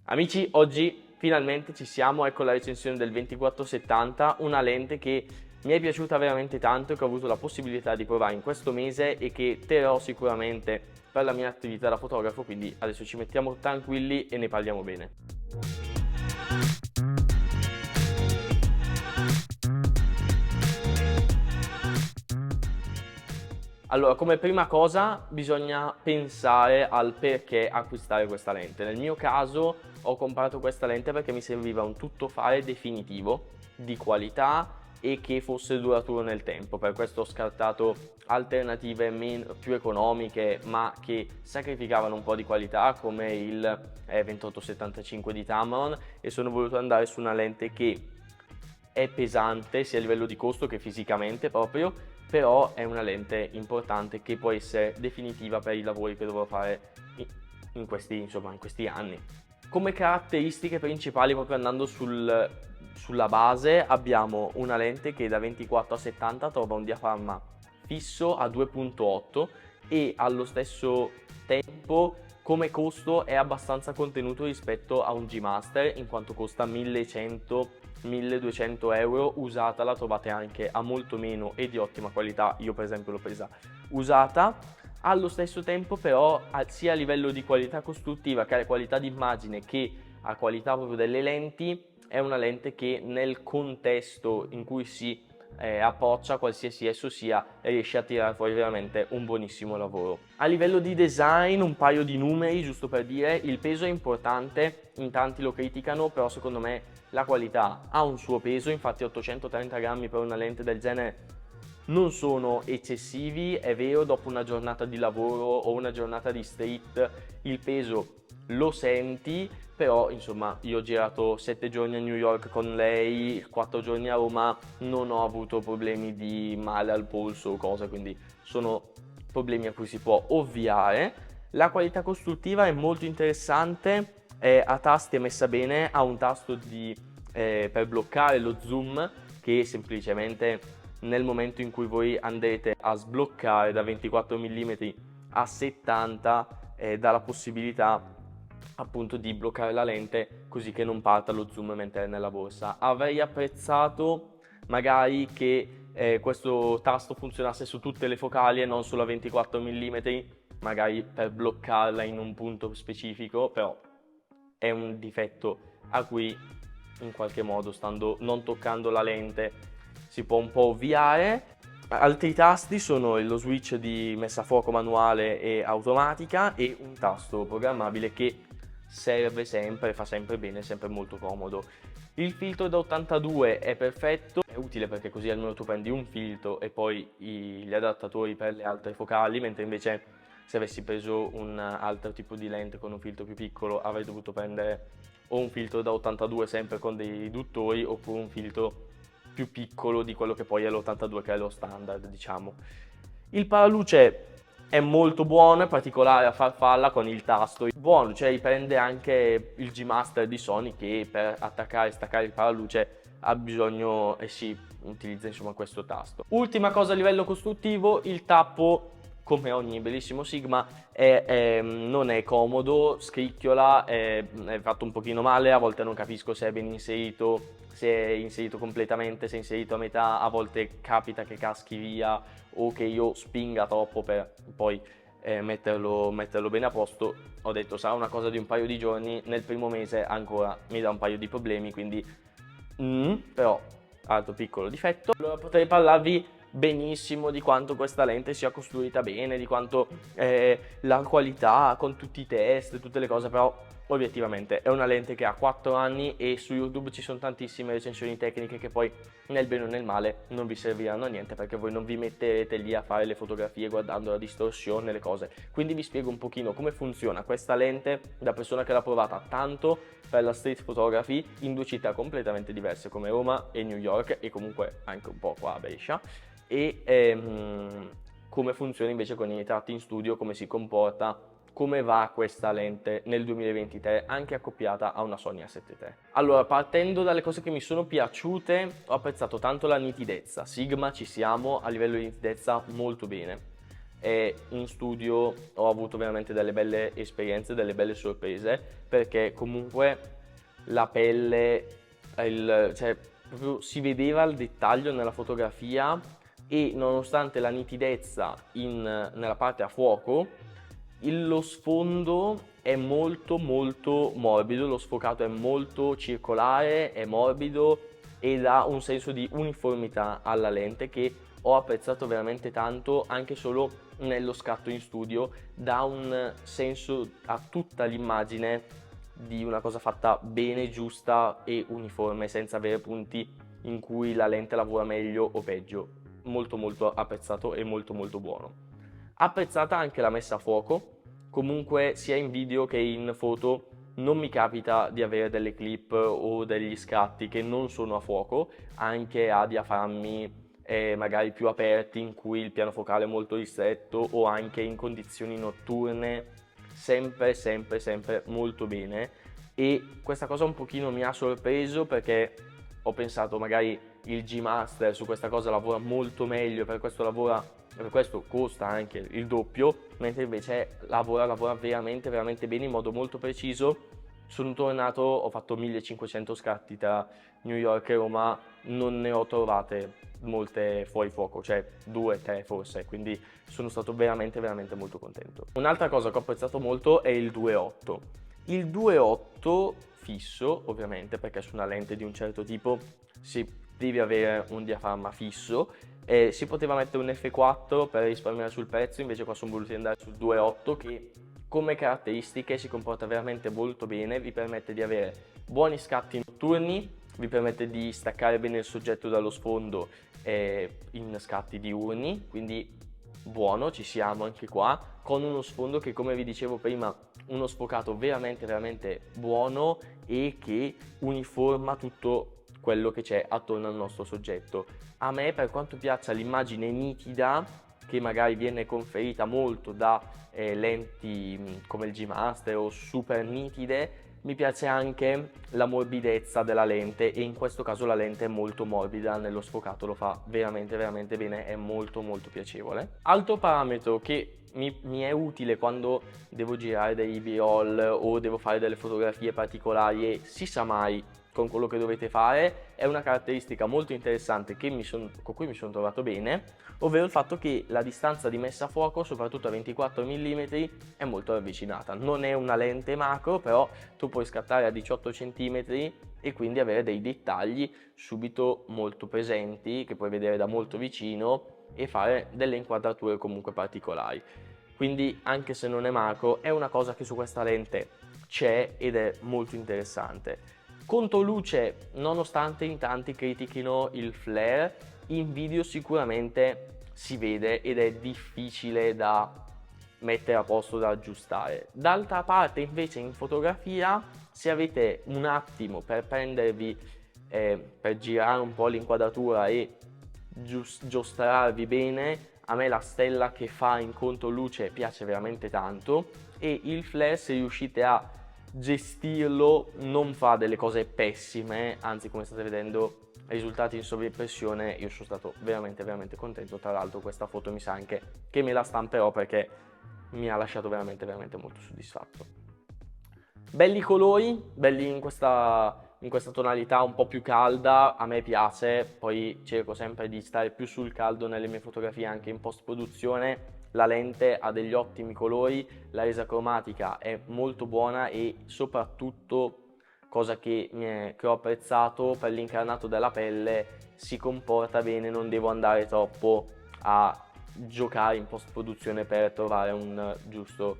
Amici, oggi finalmente ci siamo, ecco la recensione del 2470, una lente che mi è piaciuta veramente tanto e che ho avuto la possibilità di provare in questo mese e che terrò sicuramente per la mia attività da fotografo, quindi adesso ci mettiamo tranquilli e ne parliamo bene. Allora, come prima cosa bisogna pensare al perché acquistare questa lente. Nel mio caso ho comprato questa lente perché mi serviva un tuttofare definitivo, di qualità e che fosse duraturo nel tempo. Per questo ho scartato alternative più economiche ma che sacrificavano un po' di qualità come il 2875 di Tamron e sono voluto andare su una lente che è pesante sia a livello di costo che fisicamente proprio, però è una lente importante che può essere definitiva per i lavori che dovrò fare in questi anni. Come caratteristiche principali, proprio andando sulla base, abbiamo una lente che da 24 a 70 trova un diaframma fisso a 2.8 e allo stesso tempo come costo è abbastanza contenuto rispetto a un G-Master, in quanto costa 1100-1200 euro. Usata la trovate anche a molto meno e di ottima qualità, io per esempio l'ho presa usata. Allo stesso tempo però sia a livello di qualità costruttiva che a qualità di immagine che a qualità proprio delle lenti è una lente che nel contesto in cui si approccia, qualsiasi esso sia, riesce a tirare fuori veramente un buonissimo lavoro. A livello di design, un paio di numeri giusto per dire: il peso è importante, in tanti lo criticano, però secondo me la qualità ha un suo peso. Infatti 830 grammi per una lente del genere non sono eccessivi. È vero, dopo una giornata di lavoro o una giornata di street il peso lo senti, però insomma io ho girato 7 giorni a New York con lei, 4 giorni a Roma, non ho avuto problemi di male al polso o cose, quindi sono problemi a cui si può ovviare. La qualità costruttiva è molto interessante, a tasti è messa bene, ha un tasto per bloccare lo zoom che semplicemente nel momento in cui voi andrete a sbloccare da 24 mm a 70 dà la possibilità appunto di bloccare la lente così che non parta lo zoom mentre è nella borsa. Avrei apprezzato magari che questo tasto funzionasse su tutte le focali e non solo a 24 mm, magari per bloccarla in un punto specifico, però è un difetto a cui in qualche modo, non toccando la lente, si può un po' ovviare. Altri tasti sono lo switch di messa a fuoco manuale e automatica e un tasto programmabile che serve sempre, fa sempre bene, è sempre molto comodo. Il filtro da 82 è perfetto, è utile perché così almeno tu prendi un filtro e poi gli adattatori per le altre focali, mentre invece se avessi preso un altro tipo di lente con un filtro più piccolo avrei dovuto prendere o un filtro da 82 sempre con dei riduttori oppure un filtro più piccolo di quello che poi è l'82 che è lo standard, diciamo. Il paraluce è molto buono, è particolare a farfalla con il tasto buono, cioè riprende anche il G-Master di Sony che per attaccare e staccare il paraluce ha bisogno e si utilizza insomma questo tasto. Ultima cosa a livello costruttivo, il tappo come ogni bellissimo Sigma non è comodo, scricchiola, è fatto un pochino male, a volte non capisco se è ben inserito, se è inserito completamente, se è inserito a metà, a volte capita che caschi via o che io spinga troppo per poi metterlo bene a posto. Ho detto sarà una cosa di un paio di giorni, nel primo mese ancora mi dà un paio di problemi, quindi però altro piccolo difetto. Allora potrei parlarvi benissimo di quanto questa lente sia costruita bene, di quanto la qualità con tutti i test, tutte le cose, però obiettivamente è una lente che ha 4 anni e su YouTube ci sono tantissime recensioni tecniche che poi nel bene o nel male non vi serviranno a niente perché voi non vi metterete lì a fare le fotografie guardando la distorsione, le cose. Quindi vi spiego un pochino come funziona questa lente da persona che l'ha provata tanto per la street photography in due città completamente diverse come Roma e New York e comunque anche un po' qua a Brescia, e come funziona invece con i ritratti in studio, come si comporta, come va questa lente nel 2023 anche accoppiata a una Sony A7 III. Allora, partendo dalle cose che mi sono piaciute, ho apprezzato tanto la nitidezza. Sigma ci siamo, a livello di nitidezza molto bene. e in studio ho avuto veramente delle belle esperienze, delle belle sorprese, perché comunque la pelle, cioè proprio si vedeva il dettaglio nella fotografia e nonostante la nitidezza nella parte a fuoco, lo sfondo è molto molto morbido, lo sfocato è molto circolare, è morbido e dà un senso di uniformità alla lente che ho apprezzato veramente tanto, anche solo nello scatto in studio, dà un senso a tutta l'immagine di una cosa fatta bene, giusta e uniforme, senza avere punti in cui la lente lavora meglio o peggio. Molto molto apprezzato e molto molto buono. Apprezzata anche la messa a fuoco, comunque sia in video che in foto non mi capita di avere delle clip o degli scatti che non sono a fuoco, anche a diaframmi magari più aperti in cui il piano focale è molto ristretto o anche in condizioni notturne, sempre molto bene. E questa cosa un pochino mi ha sorpreso perché ho pensato magari il G Master su questa cosa lavora molto meglio, per questo costa anche il doppio, mentre invece lavora veramente bene in modo molto preciso. Sono tornato, ho fatto 1500 scatti tra New York e Roma, non ne ho trovate molte fuori fuoco, cioè 2-3 forse, quindi sono stato veramente molto contento. Un'altra cosa che ho apprezzato molto è il 2.8. Il 2.8 fisso, ovviamente, perché su una lente di un certo tipo si deve avere un diaframma fisso. Si poteva mettere un F4 per risparmiare sul prezzo, invece qua sono voluti andare sul 2.8 che come caratteristiche si comporta veramente molto bene, vi permette di avere buoni scatti notturni, vi permette di staccare bene il soggetto dallo sfondo in scatti diurni, quindi buono, ci siamo anche qua, con uno sfondo che, come vi dicevo prima, uno sfocato veramente buono e che uniforma tutto quello che c'è attorno al nostro soggetto. A me, per quanto piaccia l'immagine nitida, che magari viene conferita molto da lenti come il G Master o super nitide, mi piace anche la morbidezza della lente e in questo caso la lente è molto morbida, nello sfocato lo fa veramente bene, è molto piacevole. Altro parametro che mi è utile quando devo girare dei b-roll o devo fare delle fotografie particolari e si sa mai con quello che dovete fare, è una caratteristica molto interessante con cui mi sono trovato bene, ovvero il fatto che la distanza di messa a fuoco, soprattutto a 24 mm, è molto ravvicinata. Non è una lente macro, però tu puoi scattare a 18 cm e quindi avere dei dettagli subito molto presenti che puoi vedere da molto vicino e fare delle inquadrature comunque particolari. Quindi anche se non è macro, è una cosa che su questa lente c'è ed è molto interessante. Conto luce, nonostante in tanti critichino il flare, in video sicuramente si vede ed è difficile da mettere a posto, da aggiustare. D'altra parte invece in fotografia, se avete un attimo per prendervi, per girare un po' l'inquadratura e giostrarvi bene, a me la stella che fa in conto luce piace veramente tanto e il flare, se riuscite a gestirlo, non fa delle cose pessime, anzi, come state vedendo, risultati in sovraimpressione. Io sono stato veramente contento. Tra l'altro questa foto mi sa anche che me la stamperò perché mi ha lasciato veramente molto soddisfatto. Belli colori, belli in questa tonalità un po' più calda, a me piace, poi cerco sempre di stare più sul caldo nelle mie fotografie anche in post produzione. La lente ha degli ottimi colori, la resa cromatica è molto buona e soprattutto, cosa che ho apprezzato, per l'incarnato della pelle si comporta bene, non devo andare troppo a giocare in post produzione per trovare un giusto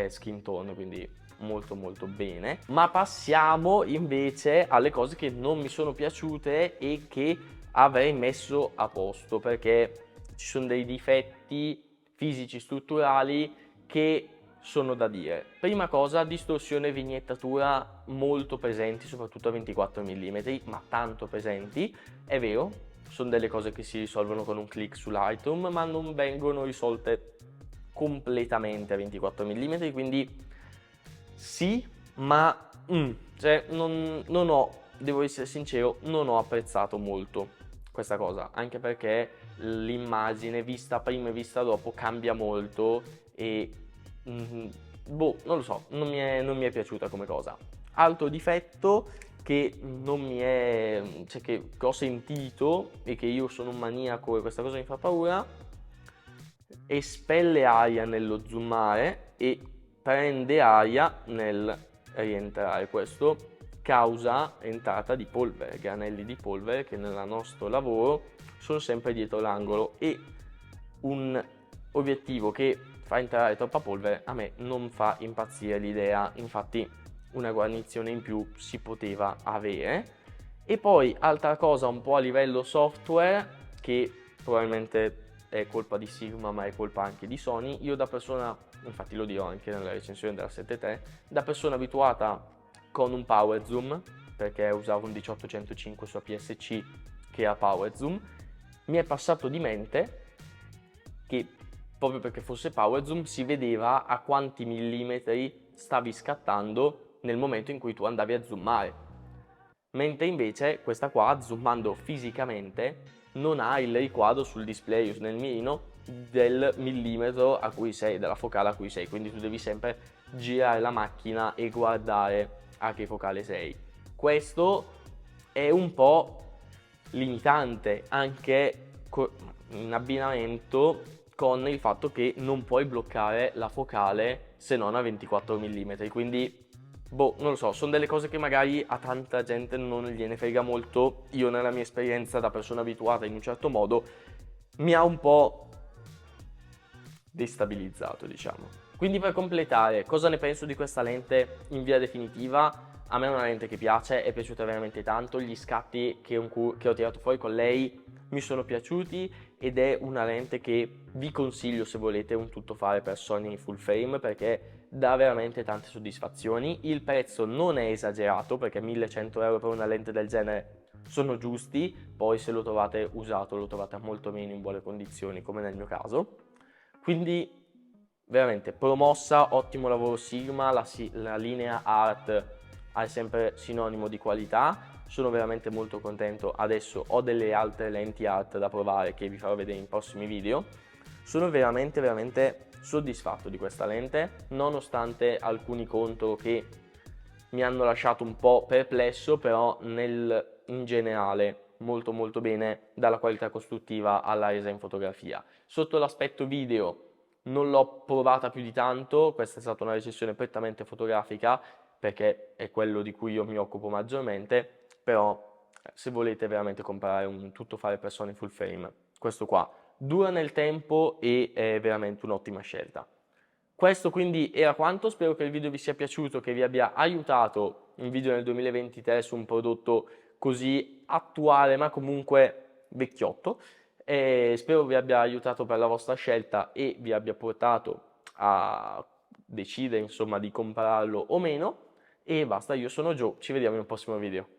skin tone, quindi molto bene. Ma passiamo invece alle cose che non mi sono piaciute e che avrei messo a posto, perché ci sono dei difetti fisici strutturali che sono da dire. Prima cosa, distorsione e vignettatura molto presenti, soprattutto a 24 mm, ma tanto presenti. È vero, sono delle cose che si risolvono con un click su Lightroom, ma non vengono risolte completamente a 24 mm, quindi sì, ma cioè devo essere sincero, non ho apprezzato molto questa cosa, anche perché l'immagine vista prima e vista dopo cambia molto e boh, non lo so, non mi è piaciuta come cosa. Altro difetto che non mi è, cioè che ho sentito e che io sono un maniaco e questa cosa mi fa paura, espelle aria nello zoomare e prende aria nel rientrare. Questo causa entrata di polvere, granelli di polvere che nel nostro lavoro sono sempre dietro l'angolo, e un obiettivo che fa entrare troppa polvere a me non fa impazzire l'idea, infatti una guarnizione in più si poteva avere. E poi altra cosa un po' a livello software, che probabilmente è colpa di Sigma ma è colpa anche di Sony, io da persona, infatti lo dirò anche nella recensione della 7.3, da persona abituata con un power zoom, perché usavo un 1805 su APS-C che ha power zoom, mi è passato di mente che proprio perché fosse power zoom si vedeva a quanti millimetri stavi scattando nel momento in cui tu andavi a zoomare, mentre invece questa qua, zoomando fisicamente, non ha il riquadro sul display nel mirino del millimetro a cui sei, della focale a cui sei, quindi tu devi sempre girare la macchina e guardare a che focale sei. Questo è un po' limitante anche in abbinamento con il fatto che non puoi bloccare la focale se non a 24 mm, quindi boh, non lo so, sono delle cose che magari a tanta gente non gliene frega molto. Io nella mia esperienza da persona abituata in un certo modo mi ha un po' destabilizzato, diciamo. Quindi per completare, cosa ne penso di questa lente in via definitiva? A me è una lente che piace, è piaciuta veramente tanto, gli scatti che ho tirato fuori con lei mi sono piaciuti ed è una lente che vi consiglio se volete un tuttofare per Sony full frame, perché dà veramente tante soddisfazioni. Il prezzo non è esagerato, perché 1100 euro per una lente del genere sono giusti, poi se lo trovate usato lo trovate a molto meno in buone condizioni come nel mio caso. Quindi veramente promossa, ottimo lavoro Sigma, la linea Art è sempre sinonimo di qualità. Sono veramente molto contento, adesso ho delle altre lenti Art da provare che vi farò vedere in prossimi video. Sono veramente soddisfatto di questa lente, nonostante alcuni contro che mi hanno lasciato un po' perplesso, però in generale molto bene, dalla qualità costruttiva alla resa in fotografia. Sotto l'aspetto video non l'ho provata più di tanto, questa è stata una recensione prettamente fotografica perché è quello di cui io mi occupo maggiormente, però se volete veramente comprare un tuttofare per Sony full frame, questo qua dura nel tempo e è veramente un'ottima scelta. Questo quindi era quanto, spero che il video vi sia piaciuto, che vi abbia aiutato un video nel 2023 su un prodotto così attuale ma comunque vecchiotto, e spero vi abbia aiutato per la vostra scelta e vi abbia portato a decidere insomma di comprarlo o meno. E basta, io sono Joe, ci vediamo in un prossimo video.